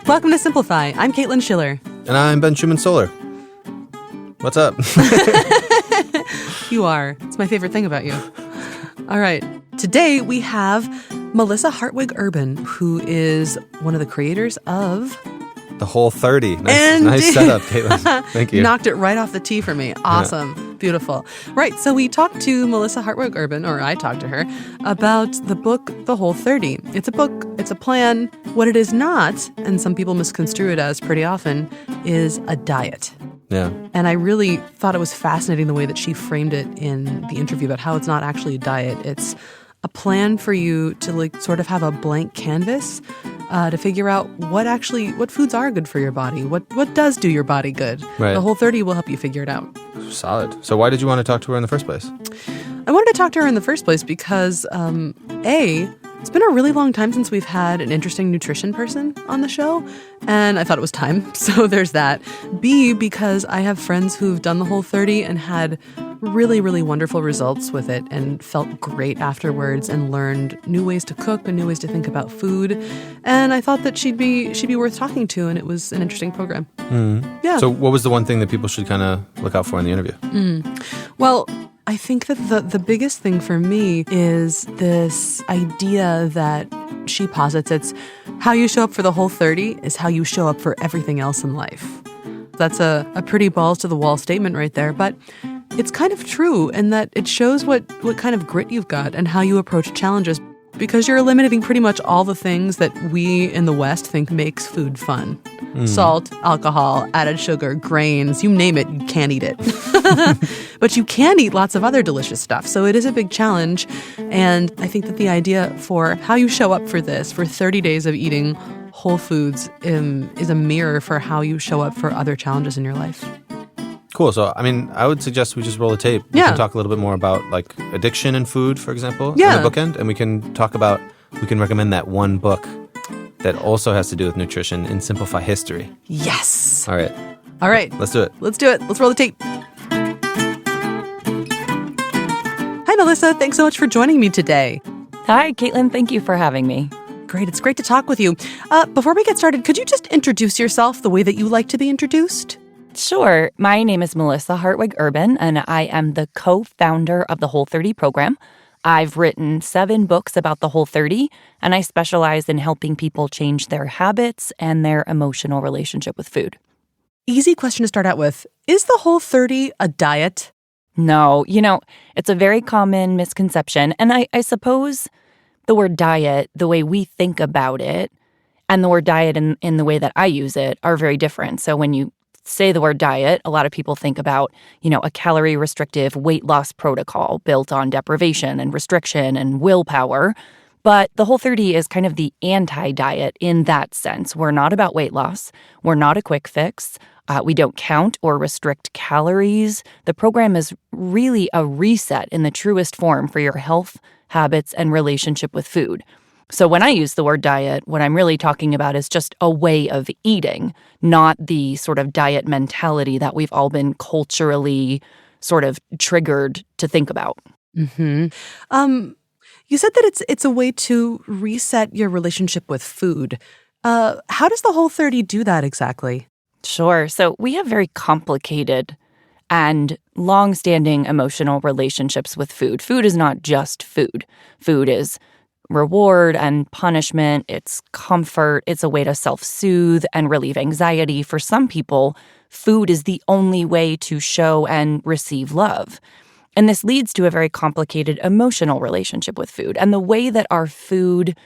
Welcome to Simplify. I'm Caitlin Schiller. And I'm Ben Schumann-Solar. What's up? You are. It's my favorite thing about you. All right. Today we have Melissa Hartwig Urban, who is one of the creators of The Whole30. Nice setup, Caitlin. Thank you. Knocked it right off the tee for me. Awesome. Yeah. Beautiful. Right. So we talked to Melissa Hartwig Urban, or I talked to her, about the book, The Whole30. It's a book. It's a plan. What it is not, and some people misconstrue it as pretty often, is a diet. Yeah. And I really thought it was fascinating the way that she framed it in the interview about how it's not actually a diet. It's a plan for you to sort of have a blank canvas to figure out what foods are good for your body, what does do your body good. Right. The Whole30 will help you figure it out. Solid. So why did you want to talk to her in the first place? I wanted to talk to her in the first place because, it's been a really long time since we've had an interesting nutrition person on the show, and I thought it was time. So there's that. B, because I have friends who've done the Whole30 and had really, really wonderful results with it and felt great afterwards and learned new ways to cook and new ways to think about food. And I thought that she'd be worth talking to, and it was an interesting program. Mm-hmm. Yeah. So what was the one thing that people should kind of look out for in the interview? Well, I think that the biggest thing for me is this idea that she posits. It's how you show up for the Whole30 is how you show up for everything else in life. That's a pretty balls-to-the-wall statement right there, but it's kind of true in that it shows what kind of grit you've got and how you approach challenges, because you're eliminating pretty much all the things that we in the West think makes food fun. Salt, alcohol, added sugar, grains, you name it, you can't eat it. But you can eat lots of other delicious stuff. So it is a big challenge. And I think that the idea for how you show up for this, for 30 days of eating whole foods, is a mirror for how you show up for other challenges in your life. Cool. So, I would suggest we just roll the tape. We Yeah. can talk a little bit more about addiction and food, for example, Yeah. in the bookend. And we can recommend that one book that also has to do with nutrition and simplify history. Yes. All right. Let's do it. Let's do it. Let's roll the tape. Hi, Melissa. Thanks so much for joining me today. Hi, Caitlin. Thank you for having me. Great. It's great to talk with you. Before we get started, could you just introduce yourself the way that you like to be introduced? Sure. My name is Melissa Hartwig Urban, and I am the co-founder of the Whole30 program. I've written 7 books about the Whole30, and I specialize in helping people change their habits and their emotional relationship with food. Easy question to start out with. Is the Whole30 a diet? No, it's a very common misconception, and I suppose the word diet, the way we think about it, and the word diet in the way that I use it are very different. So when you say the word diet, a lot of people think about, a calorie-restrictive weight loss protocol built on deprivation and restriction and willpower. But the Whole30 is kind of the anti-diet in that sense. We're not about weight loss. We're not a quick fix. We don't count or restrict calories. The program is really a reset in the truest form for your health, habits, and relationship with food. So when I use the word diet, what I'm really talking about is just a way of eating, not the sort of diet mentality that we've all been culturally sort of triggered to think about. Mm-hmm. You said that it's a way to reset your relationship with food. How does the Whole30 do that exactly? Sure. So we have very complicated and long-standing emotional relationships with food. Food is not just food. Food is reward and punishment, it's comfort, it's a way to self-soothe and relieve anxiety. For some people, food is the only way to show and receive love. And this leads to a very complicated emotional relationship with food. And the way that our food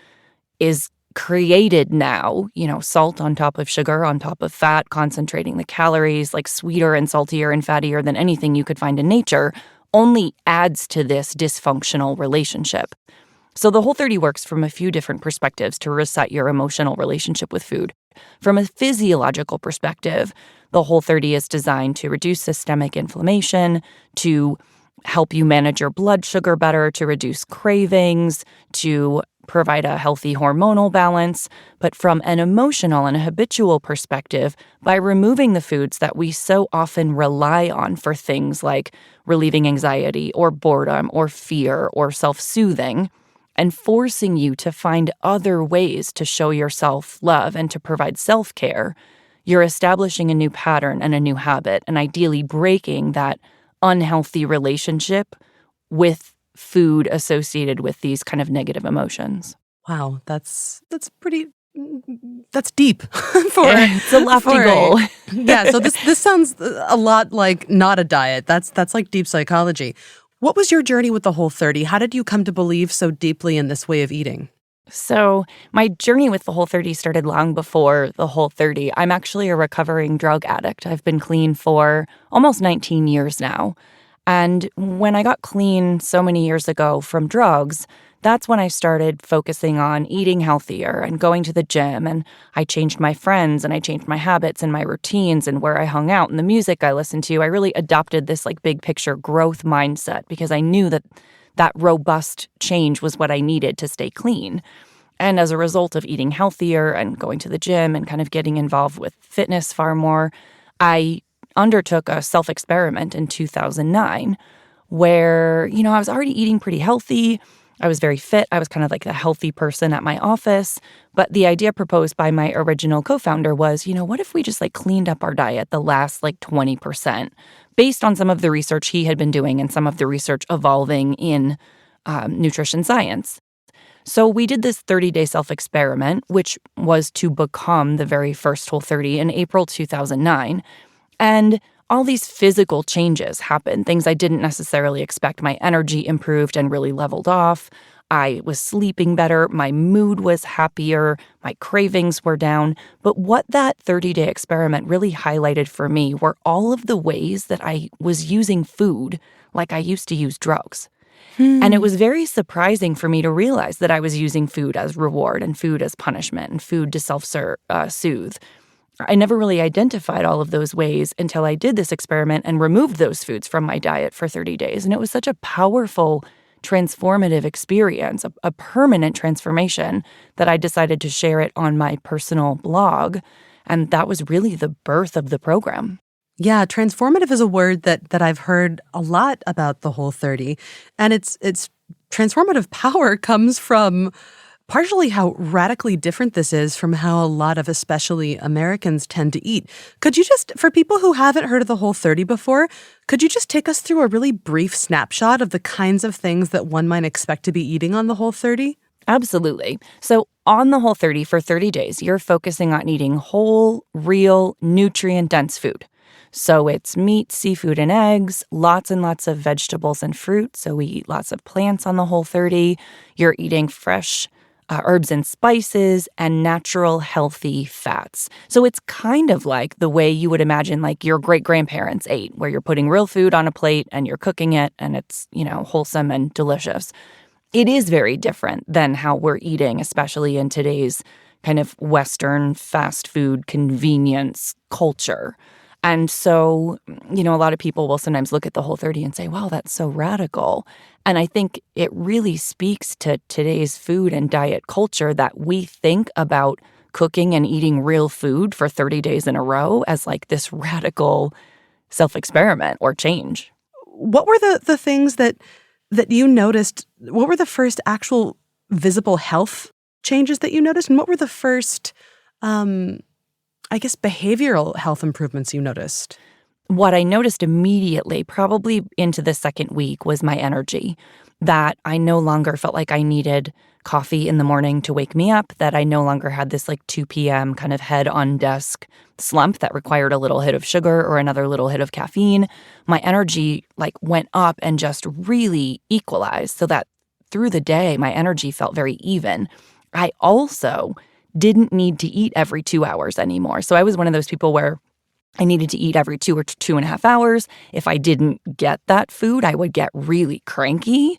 is created now, salt on top of sugar, on top of fat, concentrating the calories, sweeter and saltier and fattier than anything you could find in nature, only adds to this dysfunctional relationship. So the Whole30 works from a few different perspectives to reset your emotional relationship with food. From a physiological perspective, the Whole30 is designed to reduce systemic inflammation, to help you manage your blood sugar better, to reduce cravings, to provide a healthy hormonal balance. But from an emotional and a habitual perspective, by removing the foods that we so often rely on for things like relieving anxiety or boredom or fear or self-soothing, and forcing you to find other ways to show yourself love and to provide self-care, you're establishing a new pattern and a new habit, and ideally breaking that unhealthy relationship with food associated with these kind of negative emotions. Wow, that's deep for it's a lofty goal. Yeah, so this sounds a lot like not a diet. That's like deep psychology. What was your journey with the Whole30? How did you come to believe so deeply in this way of eating? So my journey with the Whole30 started long before the Whole30. I'm actually a recovering drug addict. I've been clean for almost 19 years now. And when I got clean so many years ago from drugs, that's when I started focusing on eating healthier and going to the gym. And I changed my friends and I changed my habits and my routines and where I hung out and the music I listened to. I really adopted this like big picture growth mindset because I knew that robust change was what I needed to stay clean. And as a result of eating healthier and going to the gym and kind of getting involved with fitness far more, I undertook a self-experiment in 2009 where, I was already eating pretty healthy. I was very fit. I was kind of like the healthy person at my office. But the idea proposed by my original co-founder was, what if we just like cleaned up our diet the last like 20% based on some of the research he had been doing and some of the research evolving in nutrition science. So we did this 30-day self-experiment, which was to become the very first Whole30 in April 2009. And all these physical changes happened, things I didn't necessarily expect. My energy improved and really leveled off. I was sleeping better. My mood was happier. My cravings were down. But what that 30-day experiment really highlighted for me were all of the ways that I was using food like I used to use drugs. And it was very surprising for me to realize that I was using food as reward and food as punishment and food to self-soothe. I never really identified all of those ways until I did this experiment and removed those foods from my diet for 30 days. And it was such a powerful, transformative experience, a permanent transformation, that I decided to share it on my personal blog. And that was really the birth of the program. Yeah, transformative is a word that I've heard a lot about the Whole30. And it's transformative power comes from partially how radically different this is from how a lot of especially Americans tend to eat. Could you just, for people who haven't heard of the Whole30 before, could you just take us through a really brief snapshot of the kinds of things that one might expect to be eating on the Whole30? Absolutely. So on the Whole30 for 30 days, you're focusing on eating whole, real, nutrient-dense food. So it's meat, seafood, and eggs, lots and lots of vegetables and fruit. So we eat lots of plants on the Whole30. You're eating fresh herbs and spices, and natural, healthy fats. So it's kind of like the way you would imagine like your great-grandparents ate, where you're putting real food on a plate and you're cooking it and it's, wholesome and delicious. It is very different than how we're eating, especially in today's kind of Western fast food convenience culture. And so, a lot of people will sometimes look at the Whole30 and say, wow, that's so radical. And I think it really speaks to today's food and diet culture that we think about cooking and eating real food for 30 days in a row as like this radical self-experiment or change. What were the things that you noticed? What were the first actual visible health changes that you noticed? And what were the first behavioral health improvements you noticed? What I noticed immediately, probably into the second week, was my energy. That I no longer felt like I needed coffee in the morning to wake me up, that I no longer had this like 2 p.m. kind of head on desk slump that required a little hit of sugar or another little hit of caffeine. My energy like went up and just really equalized so that through the day, my energy felt very even. I also didn't need to eat every 2 hours anymore. So I was one of those people where I needed to eat every 2 or 2.5 hours. If I didn't get that food, I would get really cranky.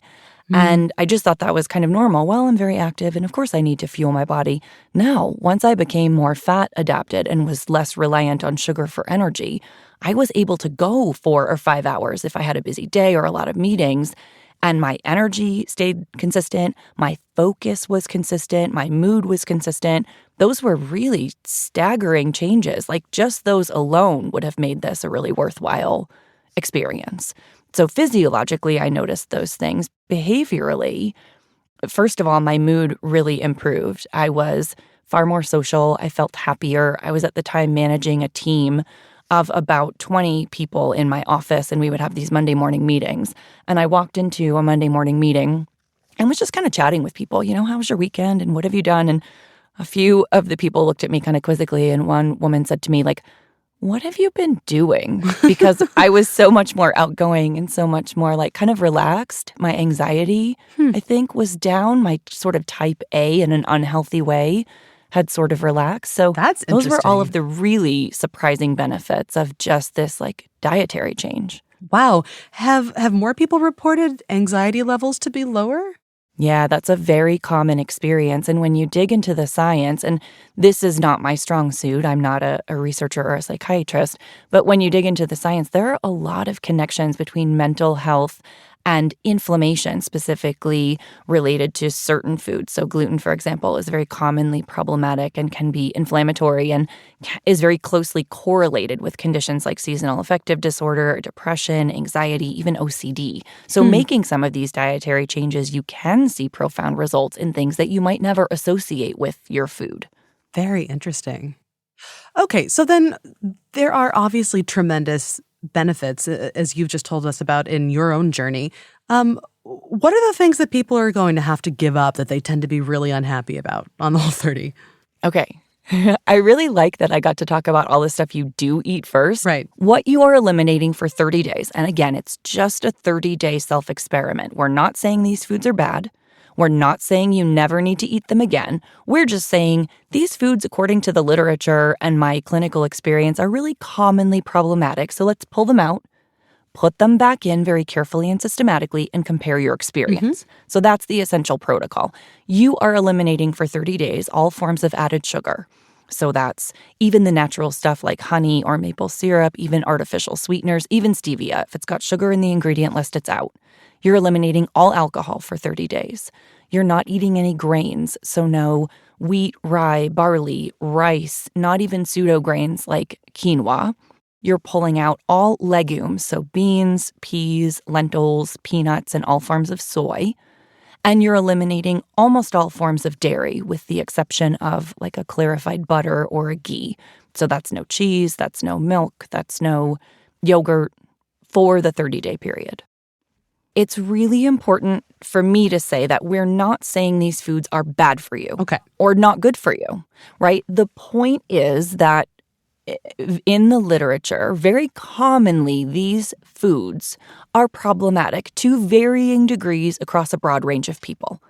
And I just thought that was kind of normal. Well, I'm very active, and of course I need to fuel my body. Now, once I became more fat adapted and was less reliant on sugar for energy, I was able to go 4 or 5 hours if I had a busy day or a lot of meetings. And my energy stayed consistent, my focus was consistent, my mood was consistent. Those were really staggering changes. Like just those alone would have made this a really worthwhile experience. So physiologically, I noticed those things. Behaviorally, first of all, my mood really improved. I was far more social. I felt happier. I was at the time managing a team of about 20 people in my office, and we would have these Monday morning meetings. And I walked into a Monday morning meeting and was just kind of chatting with people, how was your weekend and what have you done? And a few of the people looked at me kind of quizzically, and one woman said to me, like, what have you been doing? Because I was so much more outgoing and so much more like kind of relaxed. My anxiety, I think, was down. My sort of type A in an unhealthy way had sort of relaxed. So That's those were all interesting. of the really surprising benefits of just this like dietary change. Wow. Have more people reported anxiety levels to be lower? Yeah, that's a very common experience. And when you dig into the science, and this is not my strong suit, I'm not a researcher or a psychiatrist, but when you dig into the science, there are a lot of connections between mental health and inflammation, specifically related to certain foods. So gluten, for example, is very commonly problematic and can be inflammatory and is very closely correlated with conditions like seasonal affective disorder, depression, anxiety, even OCD. So making some of these dietary changes, you can see profound results in things that you might never associate with your food. Very interesting. Okay, so then there are obviously tremendous benefits, as you've just told us about in your own journey. What are the things that people are going to have to give up that they tend to be really unhappy about on the Whole30? Okay. I really like that I got to talk about all the stuff you do eat first. Right. What you are eliminating for 30 days. And again, it's just a 30-day self-experiment. We're not saying these foods are bad. We're not saying you never need to eat them again. We're just saying these foods, according to the literature and my clinical experience, are really commonly problematic. So let's pull them out, put them back in very carefully and systematically, and compare your experience. So that's the essential protocol. You are eliminating for 30 days all forms of added sugar. So that's even the natural stuff like honey or maple syrup, even artificial sweeteners, even stevia. If it's got sugar in the ingredient list, it's out. You're eliminating all alcohol for 30 days. You're not eating any grains, so no wheat, rye, barley, rice, not even pseudo grains like quinoa. You're pulling out all legumes, so beans, peas, lentils, peanuts, and all forms of soy. And you're eliminating almost all forms of dairy, with the exception of like a clarified butter or a ghee. So that's no cheese, that's no milk, that's no yogurt for the 30-day period. It's really important for me to say that we're not saying these foods are bad for you. Okay. Or not good for you, right? The point is that in the literature, very commonly, these foods are problematic to varying degrees across a broad range of people.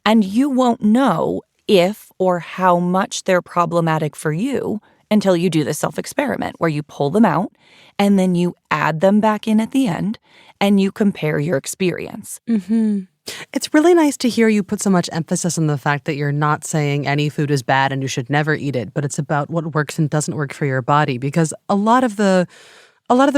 And you won't know if or how much they're problematic for you until you do the self-experiment where you pull them out and then you add them back in at the end and you compare your experience. It's really nice to hear you put so much emphasis on the fact that you're not saying any food is bad and you should never eat it, but it's about what works and doesn't work for your body. Because a lot of the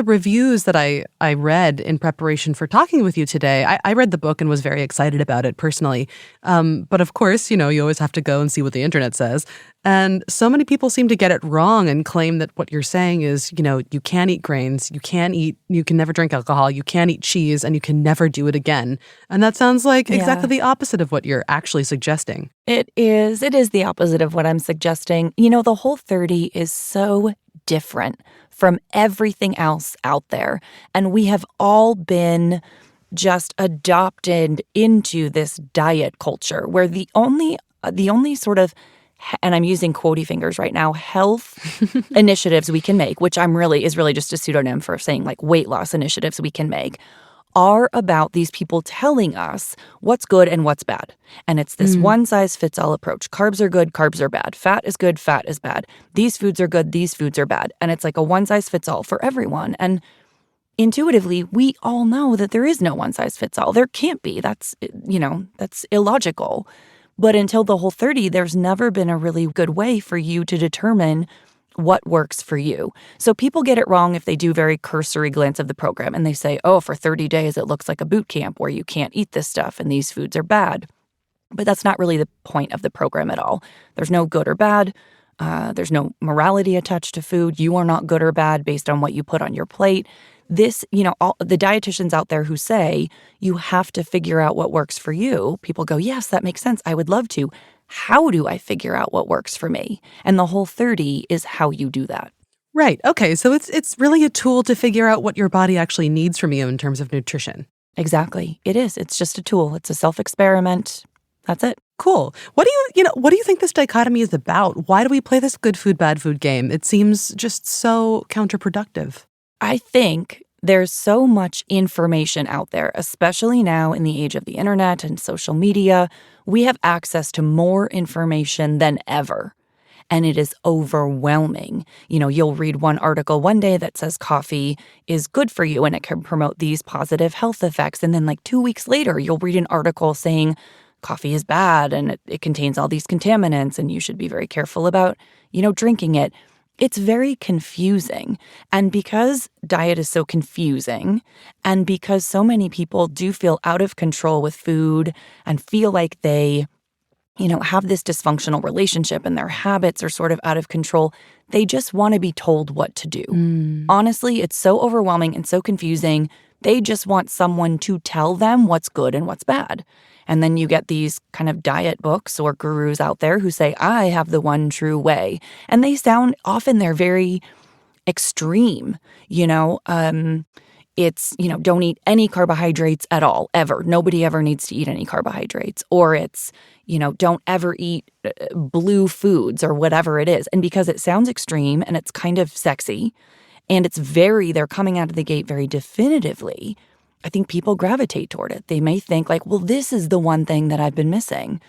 reviews that I read in preparation for talking with you today, I read the book and was very excited about it personally. But of course, you always have to go and see what the internet says. And so many people seem to get it wrong and claim that what you're saying is, you can't eat grains, you can never drink alcohol, you can't eat cheese, and you can never do it again. And that sounds like exactly the opposite of what you're actually suggesting. It is the opposite of what I'm suggesting. The Whole30 is so different from everything else out there. And we have all been just adopted into this diet culture where the only sort of, and I'm using quotey fingers right now, health initiatives we can make, which is really just a pseudonym for saying like weight loss initiatives we can make, are about these people telling us what's good and what's bad. And it's this one-size-fits-all approach. Carbs are good, carbs are bad. Fat is good, fat is bad. These foods are good, these foods are bad. And it's like a one-size-fits-all for everyone. And intuitively, we all know that there is no one-size-fits-all. There can't be. That's illogical. But until the Whole30, there's never been a really good way for you to determine what works for you. So people get it wrong if they do very cursory glance of the program and they say, oh, for 30 days, it looks like a boot camp where you can't eat this stuff and these foods are bad. But that's not really the point of the program at all. There's no good or bad. There's no morality attached to food. You are not good or bad based on what you put on your plate. this, all the dietitians out there who say you have to figure out what works for you, people go, yes, that makes sense. I would love to. How do I figure out what works for me? And the Whole30 is how you do that. Right. Okay. So it's really a tool to figure out what your body actually needs from you in terms of nutrition. Exactly. It is. It's just a tool. It's a self-experiment. That's it. Cool. What do you think this dichotomy is about? Why do we play this good food, bad food game? It seems just so counterproductive. I think there's so much information out there, especially now in the age of the internet and social media. We have access to more information than ever. And it is overwhelming. You'll read one article one day that says coffee is good for you and it can promote these positive health effects. And then 2 weeks later, you'll read an article saying coffee is bad and it contains all these contaminants and you should be very careful about, drinking it. It's very confusing. And because diet is so confusing and because so many people do feel out of control with food and feel like they have this dysfunctional relationship and their habits are sort of out of control, they just want to be told what to do. Honestly, it's so overwhelming and so confusing. They just want someone to tell them what's good and what's bad. And then you get these kind of diet books or gurus out there who say, I have the one true way. And they sound, often they're very extreme, It's, don't eat any carbohydrates at all, ever. Nobody ever needs to eat any carbohydrates. Or it's, don't ever eat blue foods or whatever it is. And because it sounds extreme and it's kind of sexy and they're coming out of the gate very definitively, I think people gravitate toward it. They may think well, this is the one thing that I've been missing.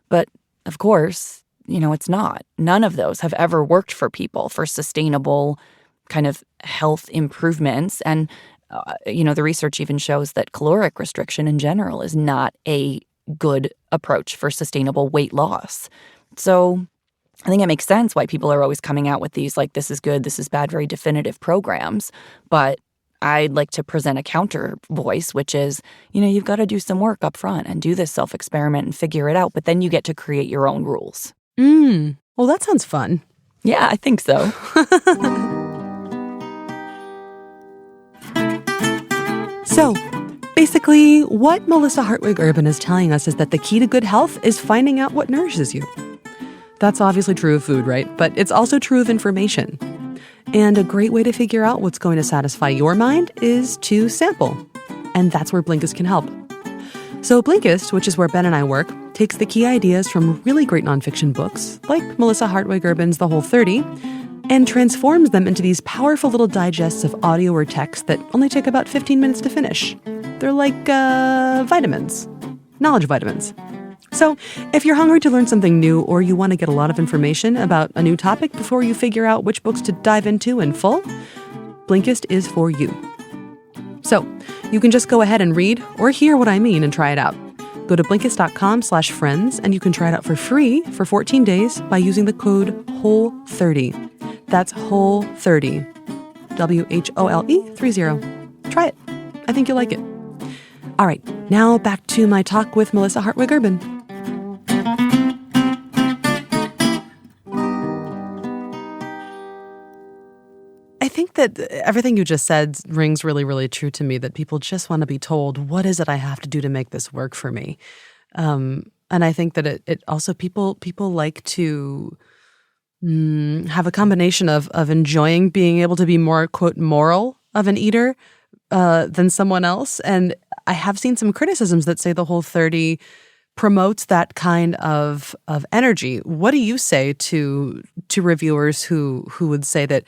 But of course, it's not. None of those have ever worked for people for sustainable kind of health improvements. And the research even shows that caloric restriction in general is not a good approach for sustainable weight loss. So I think it makes sense why people are always coming out with these this is good, this is bad, very definitive programs. But I'd like to present a counter voice, which is, you've got to do some work up front and do this self-experiment and figure it out. But then you get to create your own rules. Well, that sounds fun. Yeah, I think so. So, basically, what Melissa Hartwig Urban is telling us is that the key to good health is finding out what nourishes you. That's obviously true of food, right? But it's also true of information. And a great way to figure out what's going to satisfy your mind is to sample. And that's where Blinkist can help. So Blinkist, which is where Ben and I work, takes the key ideas from really great nonfiction books, like Melissa Hartwig Urban's The Whole30, and transforms them into these powerful little digests of audio or text that only take about 15 minutes to finish. They're like vitamins, knowledge vitamins. So if you're hungry to learn something new or you want to get a lot of information about a new topic before you figure out which books to dive into in full, Blinkist is for you. So you can just go ahead and read or hear what I mean and try it out. Go to Blinkist.com/friends and you can try it out for free for 14 days by using the code WHOLE30. That's WHOLE30. WHOLE30. Try it. I think you'll like it. All right, now back to my talk with Melissa Hartwig Urban. I think that everything you just said rings really, really true to me, that people just want to be told, what is it I have to do to make this work for me? And I think that it also, people like to have a combination of enjoying being able to be more, quote, moral of an eater than someone else. And I have seen some criticisms that say the Whole30 promotes that kind of energy. What do you say to reviewers who would say that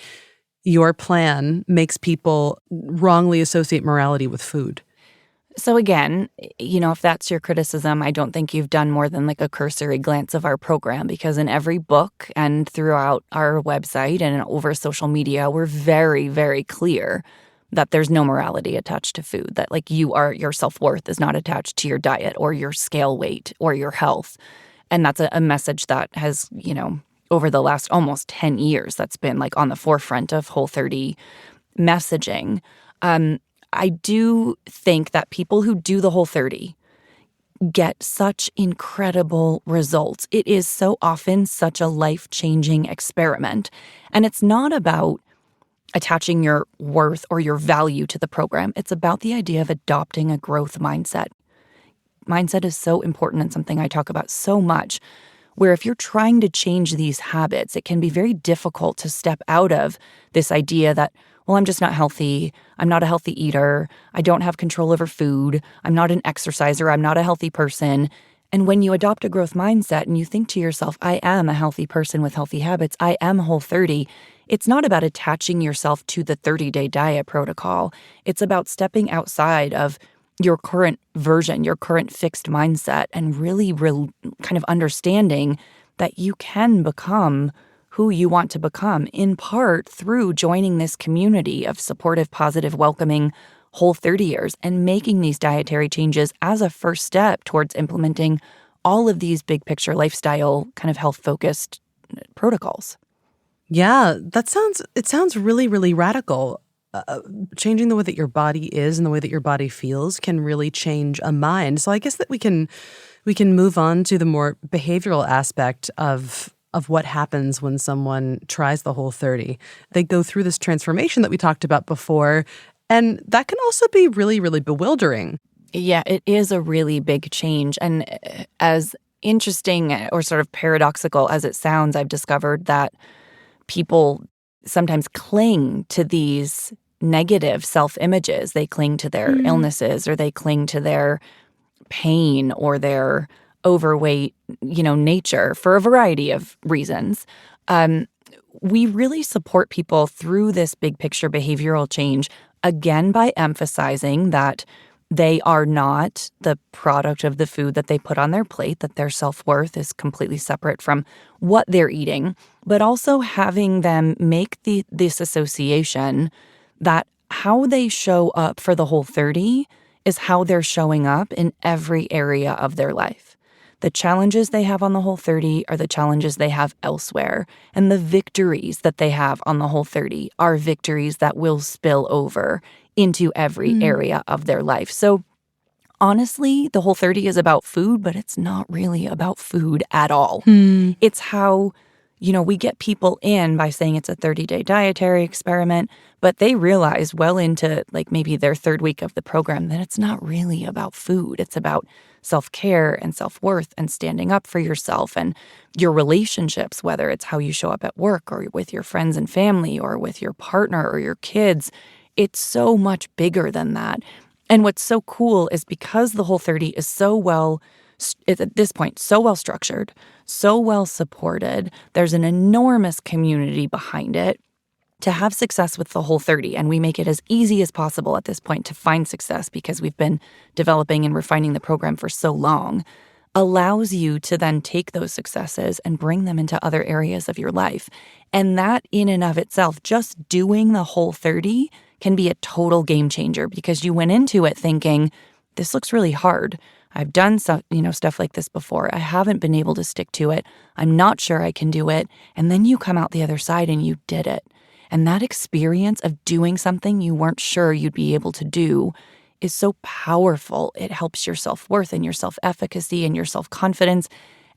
your plan makes people wrongly associate morality with food? So again, if that's your criticism, I don't think you've done more than a cursory glance of our program, because in every book and throughout our website and over social media, we're very, very clear that there's no morality attached to food, that your self-worth is not attached to your diet or your scale weight or your health. And that's a message that has, over the last almost 10 years, that's been on the forefront of Whole30 messaging. I do think that people who do the Whole30 get such incredible results. It is so often such a life-changing experiment. And it's not about attaching your worth or your value to the program. It's about the idea of adopting a growth mindset. Mindset is so important and something I talk about so much, where if you're trying to change these habits, it can be very difficult to step out of this idea that, well, I'm just not healthy. I'm not a healthy eater. I don't have control over food. I'm not an exerciser. I'm not a healthy person. And when you adopt a growth mindset and you think to yourself, I am a healthy person with healthy habits, I am Whole30, it's not about attaching yourself to the 30-day diet protocol. It's about stepping outside of your current version, your current fixed mindset, and really kind of understanding that you can become who you want to become, in part through joining this community of supportive, positive, welcoming Whole30ers and making these dietary changes as a first step towards implementing all of these big picture lifestyle kind of health-focused protocols. Yeah, it sounds really, really radical. Changing the way that your body is and the way that your body feels can really change a mind. So I guess that we can move on to the more behavioral aspect of what happens when someone tries the Whole30. They go through this transformation that we talked about before, and that can also be really, really bewildering. Yeah, it is a really big change. And as interesting or sort of paradoxical as it sounds, I've discovered that people sometimes cling to these negative self-images. They cling to their illnesses, or they cling to their pain or their overweight, nature for a variety of reasons. We really support people through this big picture behavioral change, again, by emphasizing that they are not the product of the food that they put on their plate, that their self-worth is completely separate from what they're eating, but also having them make this association that how they show up for the Whole30 is how they're showing up in every area of their life. The challenges they have on the Whole30 are the challenges they have elsewhere, and the victories that they have on the Whole30 are victories that will spill over into every area of their life. So honestly, the Whole30 is about food, but it's not really about food at all. It's how, we get people in by saying it's a 30-day dietary experiment, but they realize well into maybe their third week of the program that it's not really about food. It's about self-care and self-worth and standing up for yourself and your relationships, whether it's how you show up at work or with your friends and family or with your partner or your kids. It's so much bigger than that. And what's so cool is because the Whole30 is at this point, so well structured, so well supported, there's an enormous community behind it. To have success with the Whole30, and we make it as easy as possible at this point to find success because we've been developing and refining the program for so long, allows you to then take those successes and bring them into other areas of your life. And that in and of itself, just doing the Whole30 can be a total game changer because you went into it thinking, this looks really hard. I've done stuff like this before. I haven't been able to stick to it. I'm not sure I can do it. And then you come out the other side and you did it. And that experience of doing something you weren't sure you'd be able to do is so powerful. It helps your self-worth and your self-efficacy and your self-confidence,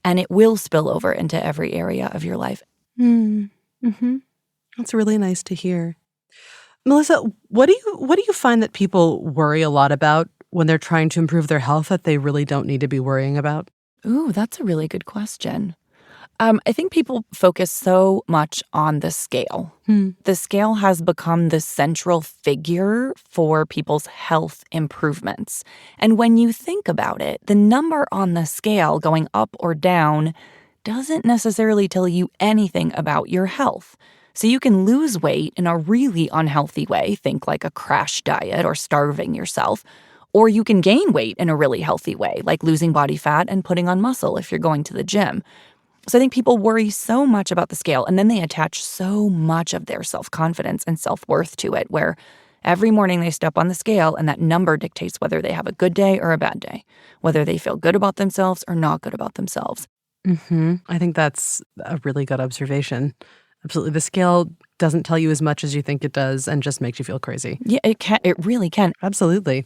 and it will spill over into every area of your life. That's really nice to hear. Melissa, what do you find that people worry a lot about when they're trying to improve their health that they really don't need to be worrying about? Ooh, that's a really good question. I think people focus so much on the scale. The scale has become the central figure for people's health improvements. And when you think about it, the number on the scale going up or down doesn't necessarily tell you anything about your health. So you can lose weight in a really unhealthy way, think like a crash diet or starving yourself, or you can gain weight in a really healthy way, like losing body fat and putting on muscle if you're going to the gym. So I think people worry so much about the scale, and then they attach so much of their self-confidence and self-worth to it, where every morning they step on the scale and that number dictates whether they have a good day or a bad day, whether they feel good about themselves or not good about themselves. I think that's a really good observation. Absolutely. The scale doesn't tell you as much as you think it does and just makes you feel crazy. Yeah, it can. It really can. Absolutely.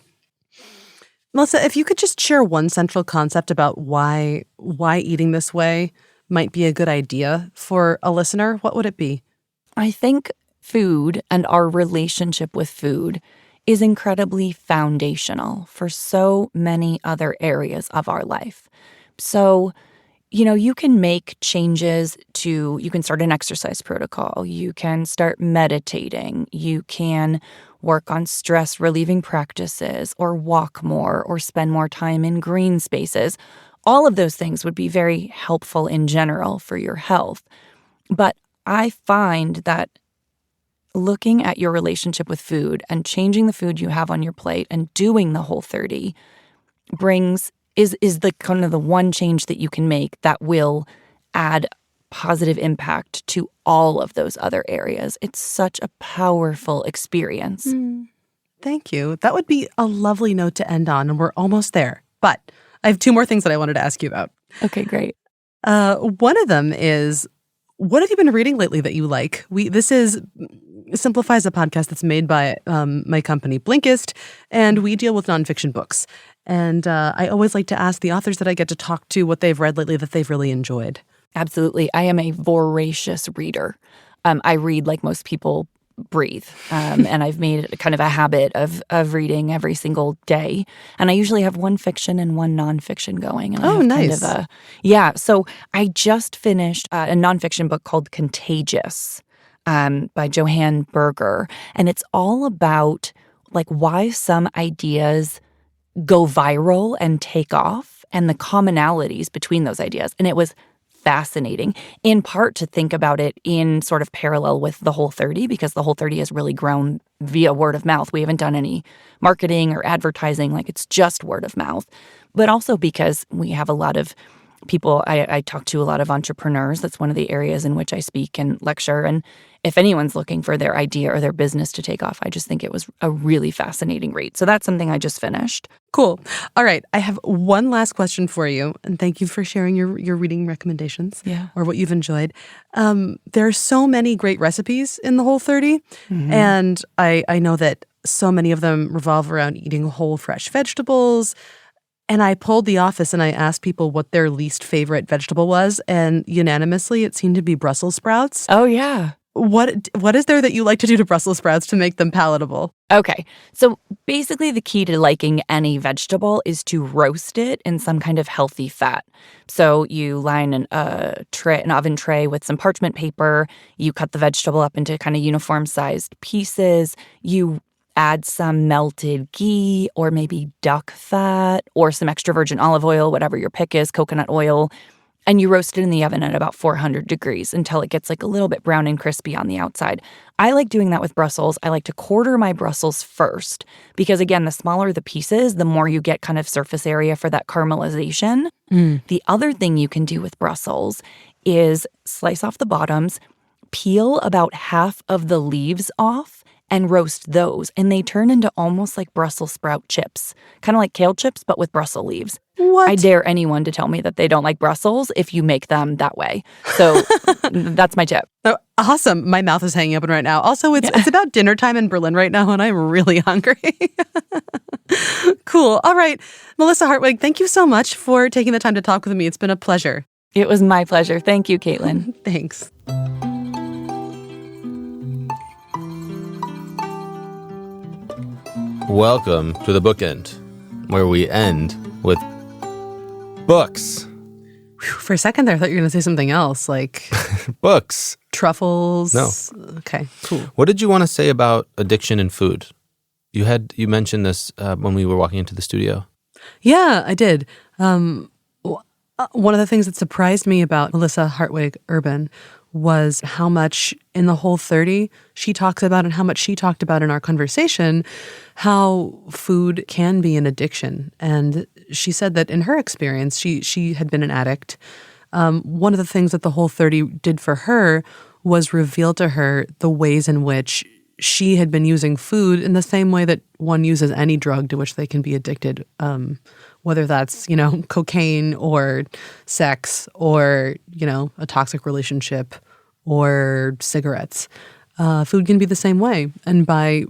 Melissa, if you could just share one central concept about why eating this way might be a good idea for a listener, what would it be? I think food and our relationship with food is incredibly foundational for so many other areas of our life. So, you can make changes you can start an exercise protocol, you can start meditating, you can work on stress relieving practices, or walk more, or spend more time in green spaces. All of those things would be very helpful in general for your health. But I find that looking at your relationship with food and changing the food you have on your plate and doing the Whole30 is the kind of the one change that you can make that will add positive impact to all of those other areas. It's such a powerful experience. Thank you. That would be a lovely note to end on, and we're almost there. But I have two more things that I wanted to ask you about. Okay, great. One of them is, what have you been reading lately that you like? This is Simplify is a podcast that's made by my company Blinkist, and we deal with nonfiction books. And I always like to ask the authors that I get to talk to what they've read lately that they've really enjoyed. Absolutely. I am a voracious reader. I read like most people breathe. And I've made kind of a habit of reading every single day. And I usually have one fiction and one nonfiction going. And nice. So I just finished a nonfiction book called Contagious by Johann Berger. And it's all about like why some ideas go viral and take off and the commonalities between those ideas. And it was fascinating, in part to think about it in sort of parallel with the Whole30, because the Whole30 has really grown via word of mouth. We haven't done any marketing or advertising, like it's just word of mouth. But also because we have a lot of people, I talk to a lot of entrepreneurs. That's one of the areas in which I speak and lecture. And if anyone's looking for their idea or their business to take off, I just think it was a really fascinating read. So that's something I just finished. Cool. All right. I have one last question for you. And thank you for sharing your reading recommendations or what you've enjoyed. There are so many great recipes in the Whole30. Mm-hmm. And I know that so many of them revolve around eating whole, fresh vegetables. And I polled the office and I asked people what their least favorite vegetable was. And unanimously, it seemed to be Brussels sprouts. Oh, yeah. What is there that you like to do to Brussels sprouts to make them palatable? Okay. So basically the key to liking any vegetable is to roast it in some kind of healthy fat. So you line an oven tray with some parchment paper. You cut the vegetable up into kind of uniform-sized pieces. You add some melted ghee or maybe duck fat or some extra virgin olive oil, whatever your pick is, coconut oil. And you roast it in the oven at about 400 degrees until it gets like a little bit brown and crispy on the outside. I like doing that with Brussels. I like to quarter my Brussels first because, again, the smaller the pieces, the more you get kind of surface area for that caramelization. The other thing you can do with Brussels is slice off the bottoms, peel about half of the leaves off, and roast those. And they turn into almost like Brussels sprout chips, kind of like kale chips, but with Brussels leaves. What? I dare anyone to tell me that they don't like Brussels if you make them that way. So that's my tip. Oh, awesome. My mouth is hanging open right now. Also, it's about dinner time in Berlin right now, and I'm really hungry. Cool. All right. Melissa Hartwig, thank you so much for taking the time to talk with me. It's been a pleasure. It was my pleasure. Thank you, Caitlin. Thanks. Welcome to the bookend, where we end with books. For a second there, I thought you were going to say something else, like Books. truffles. No. Okay, cool. What did you want to say about addiction in food? You mentioned this when we were walking into the studio. Yeah, I did. One of the things that surprised me about Melissa Hartwig Urban was how much in the Whole30 she talks about, and how much she talked about in our conversation, how food can be an addiction. And she said that in her experience, she had been an addict. One of the things that the Whole30 did for her was reveal to her the ways in which she had been using food in the same way that one uses any drug to which they can be addicted, whether that's, cocaine or sex or, a toxic relationship or cigarettes. Food can be the same way. And by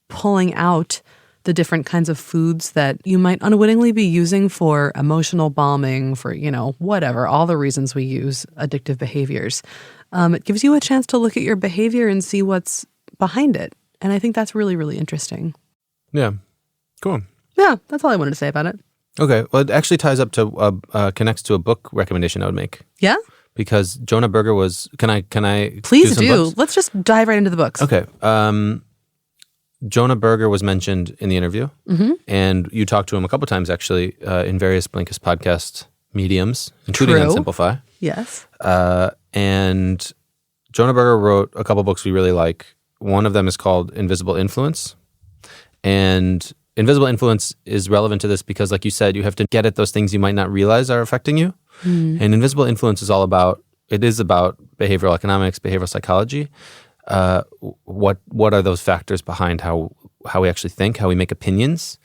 pulling out the different kinds of foods that you might unwittingly be using for emotional balming, for, whatever, all the reasons we use addictive behaviors, it gives you a chance to look at your behavior and see what's behind it. And I think that's really, really interesting. Yeah. Cool. Yeah, that's all I wanted to say about it. Okay. Well, it actually ties up to connects to a book recommendation I would make. Yeah? Because Jonah Berger was. Can I? Please some do. books? Let's just dive right into the books. Okay. Jonah Berger was mentioned in the interview, and you talked to him a couple times actually in various Blinkist podcast mediums, including on True. Simplify. Yes. And Jonah Berger wrote a couple books we really like. One of them is called Invisible Influence, and Invisible Influence is relevant to this because, like you said, you have to get at those things you might not realize are affecting you. And Invisible Influence is all about, it is about behavioral economics, behavioral psychology. What are those factors behind how we actually think, how we make opinions?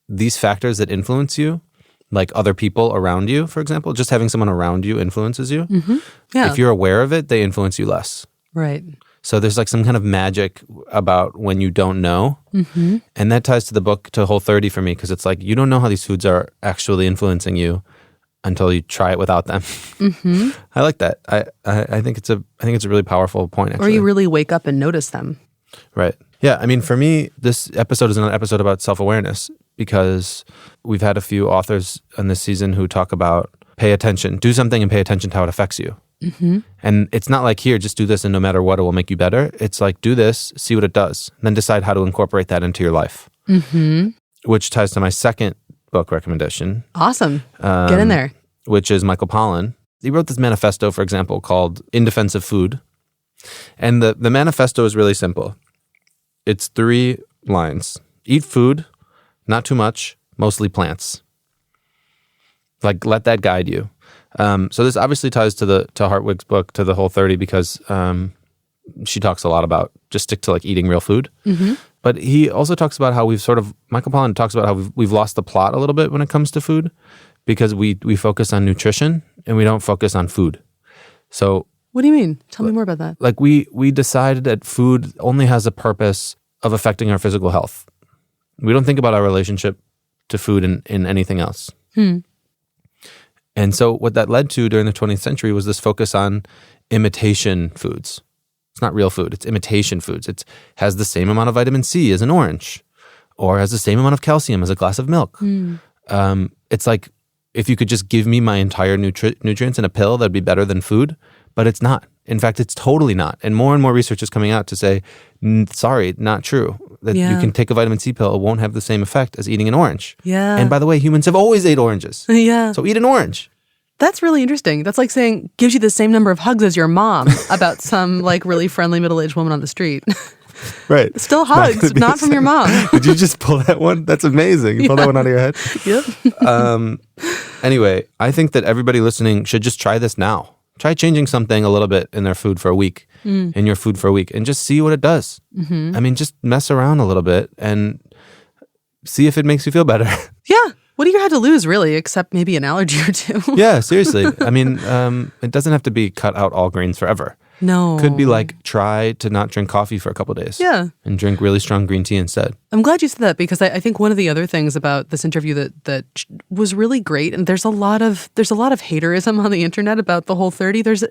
These factors that influence you, like other people around you, for example, just having someone around you influences you. Yeah. If you're aware of it, they influence you less. Right. So there's like some kind of magic about when you don't know. And that ties to the book, to Whole30 for me, because it's like you don't know how these foods are actually influencing you until you try it without them. I like that. I think it's a really powerful point, actually. Or you really wake up and notice them. Right. Yeah. I mean, for me, this episode is an episode about self-awareness because we've had a few authors in this season who talk about pay attention, do something and pay attention to how it affects you. And it's not like, here, just do this and no matter what, it will make you better. It's like, do this, see what it does, and then decide how to incorporate that into your life. Which ties to my second book recommendation. Awesome. Get in there. Which is Michael Pollan. He wrote this manifesto, for example, called In Defense of Food. And the manifesto is really simple. It's 3 lines. Eat food, not too much, mostly plants. Like, let that guide you. So this obviously ties to Hartwig's book, to the Whole30, because she talks a lot about just stick to like eating real food. But he also talks about how Michael Pollan talks about how we've lost the plot a little bit when it comes to food, because we focus on nutrition and we don't focus on food. So What do you mean? Tell me more about that. like we decided that food only has a purpose of affecting our physical health. We don't think about our relationship to food in anything else. And so what that led to during the 20th century was this focus on imitation foods. It's not real food. It's imitation foods. It has the same amount of vitamin C as an orange, or has the same amount of calcium as a glass of milk. It's like, if you could just give me my entire nutrients in a pill, that'd be better than food. But it's not. In fact, it's totally not. And more research is coming out to say, sorry, not true. That you can take a vitamin C pill, it won't have the same effect as eating an orange. Yeah. And by the way, humans have always ate oranges. Yeah. So eat an orange. That's really interesting. That's like saying, gives you the same number of hugs as your mom about some like really friendly middle-aged woman on the street. Right. Still hugs, not from your mom. Did you just pull that one? That's amazing. You pulled that one out of your head? Yep. Anyway, I think that everybody listening should just try this now. Try changing something a little bit in their food for a week, in your food for a week, and just see what it does. I mean, just mess around a little bit and see if it makes you feel better. Yeah. What do you have to lose, really, except maybe an allergy or two? Yeah, seriously. I mean, it doesn't have to be cut out all grains forever. No. Could be like, try to not drink coffee for a couple days. Yeah. And drink really strong green tea instead. I'm glad you said that, because I think one of the other things about this interview that was really great, and there's a lot of haterism on the internet about the Whole30. There's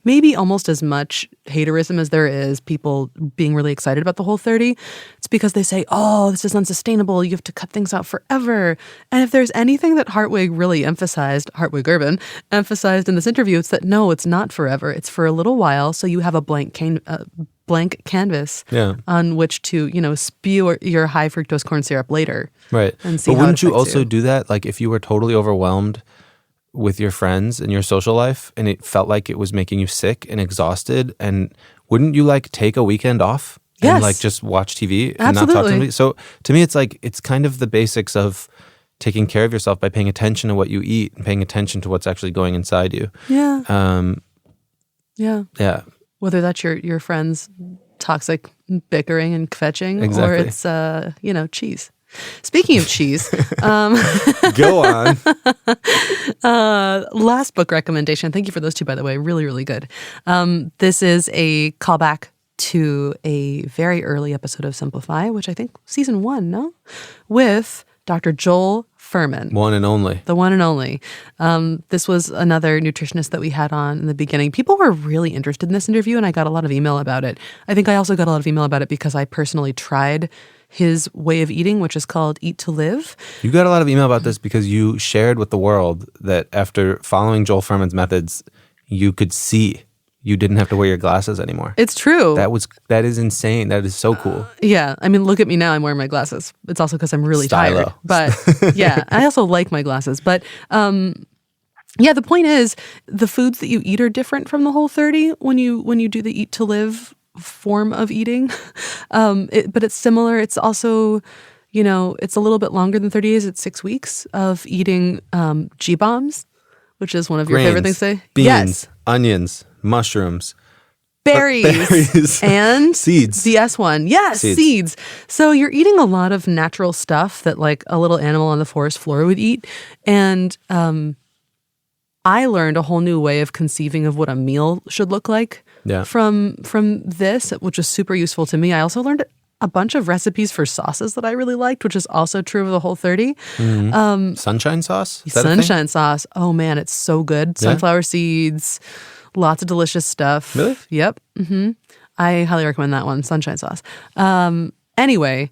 maybe almost as much haterism as there is people being really excited about the Whole30. It's because they say, oh, this is unsustainable. You have to cut things out forever. And if there's anything that Hartwig Urban emphasized in this interview, it's that no, it's not forever. It's for a little while, so you have a blank canvas on which to, spew your high fructose corn syrup later. Right. And see but how wouldn't it you affects also do that? Like if you were totally overwhelmed with your friends and your social life and it felt like it was making you sick and exhausted, and wouldn't you like take a weekend off and Yes. like just watch TV and Absolutely. not talk to anybody? So to me, it's like, it's kind of the basics of taking care of yourself by paying attention to what you eat and paying attention to what's actually going inside you. Yeah. Yeah. Whether that's your friends' toxic bickering and kvetching, or Exactly. it's cheese. Speaking of cheese, Go on. last book recommendation. Thank you for those two, by the way. Really, really good. This is a callback to a very early episode of Simplify, which I think season 1, no? With Dr. Joel Furman. One and only. The one and only. This was another nutritionist that we had on in the beginning. People were really interested in this interview, and I got a lot of email about it. I think I also got a lot of email about it because I personally tried his way of eating, which is called Eat to Live. You got a lot of email about this because you shared with the world that after following Joel Fuhrman's methods, you could see. You didn't have to wear your glasses anymore. It's true. That is insane. That is so cool. Yeah. I mean, look at me now. I'm wearing my glasses. It's also because I'm really Stylo. tired. But yeah, I also like my glasses. But yeah, the point is the foods that you eat are different from the Whole30 when you do the Eat to Live form of eating. But it's similar. It's also, it's a little bit longer than 30 days. It's 6 weeks of eating G-bombs, which is one of your favorite things to say. Beans, yes. onions, mushrooms, berries, and seeds. The S one. Yes, seeds. So you're eating a lot of natural stuff that like a little animal on the forest floor would eat. And I learned a whole new way of conceiving of what a meal should look like from this, which was super useful to me. I also learned a bunch of recipes for sauces that I really liked, which is also true of the Whole30. Mm-hmm. Sunshine sauce? Is that sunshine sauce. Oh man, it's so good. Sunflower seeds, lots of delicious stuff. Really? Yep. Mm-hmm. I highly recommend that one, sunshine sauce. Anyway,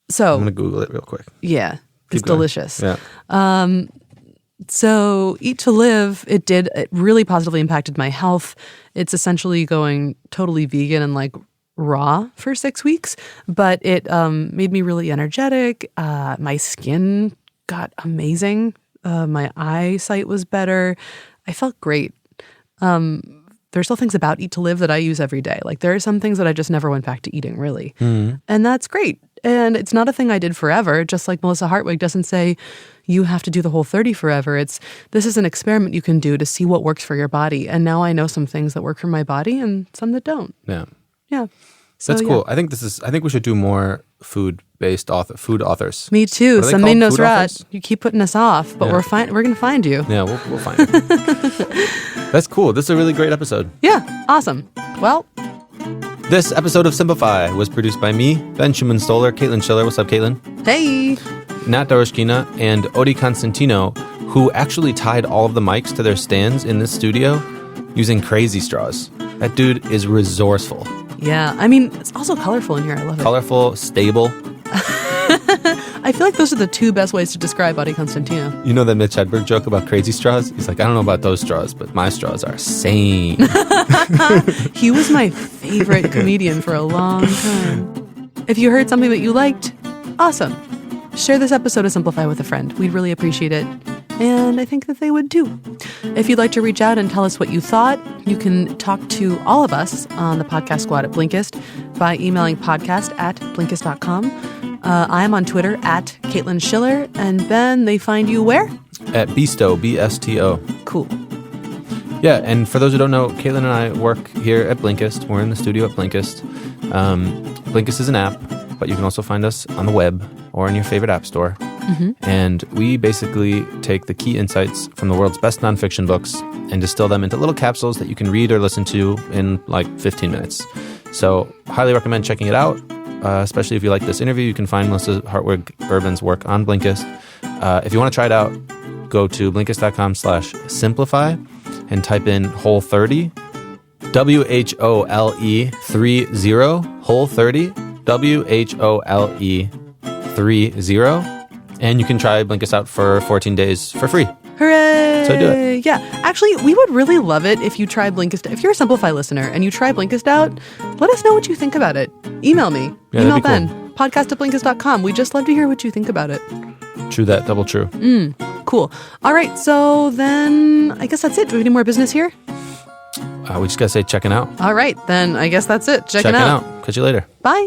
so I'm going to Google it real quick. Yeah, it's delicious. Yeah. So Eat to Live, it really positively impacted my health. It's essentially going totally vegan and like raw for 6 weeks, but it made me really energetic. My skin got amazing. My eyesight was better. I felt great. There's still things about Eat to Live that I use every day. Like there are some things that I just never went back to eating really. Mm-hmm. And that's great. And it's not a thing I did forever, just like Melissa Hartwig doesn't say you have to do the Whole30 forever. This is an experiment you can do to see what works for your body. And now I know some things that work for my body and some that don't. Yeah. Yeah. So, that's cool. I think we should do more food authors. Me too. Somebody knows right. You keep putting us off, but we're going to find you. Yeah, we'll find you. That's cool. This is a really great episode. Yeah. Awesome. Well, this episode of Simplify was produced by me, Ben Schumann-Stoller, Caitlin Schiller. What's up, Caitlin? Hey. Nat Darushkina and Odi Constantino, who actually tied all of the mics to their stands in this studio using crazy straws. That dude is resourceful. Yeah. I mean, it's also colorful in here. I love it. Colorful, stable. I feel like those are the two best ways to describe Odi Constantino. You know that Mitch Hedberg joke about crazy straws? He's like, I don't know about those straws, but my straws are sane. He was my favorite comedian for a long time. If you heard something that you liked, awesome. Share this episode of Simplify with a friend. We'd really appreciate it. And I think that they would too. If you'd like to reach out and tell us what you thought, you can talk to all of us on the podcast squad at Blinkist by emailing podcast@blinkist.com. I'm on Twitter at Caitlin Schiller. And Ben, they find you where? At Besto, B-S-T-O. Cool. Yeah, and for those who don't know, Caitlin and I work here at Blinkist. We're in the studio at Blinkist. Blinkist is an app, but you can also find us on the web or in your favorite app store. Mm-hmm. And we basically take the key insights from the world's best nonfiction books and distill them into little capsules that you can read or listen to in like 15 minutes. So highly recommend checking it out, especially if you like this interview. You can find Melissa Hartwig Urban's work on Blinkist. If you want to try it out, go to Blinkist.com/simplify and type in Whole30, WHOLE 30, Whole30, WHOLE30. And you can try Blinkist out for 14 days for free. Hooray! So do it. Yeah. Actually, we would really love it if you try Blinkist. If you're a Simplify listener and you try Blinkist out, let us know what you think about it. Email me. Yeah, Email Ben. Cool. podcast@blinkist.com. We just love to hear what you think about it. True that. Double true. Cool. All right. So then I guess that's it. Do we have any more business here? We just got to say checking out. All right. Then I guess that's it. Checking out. Catch you later. Bye.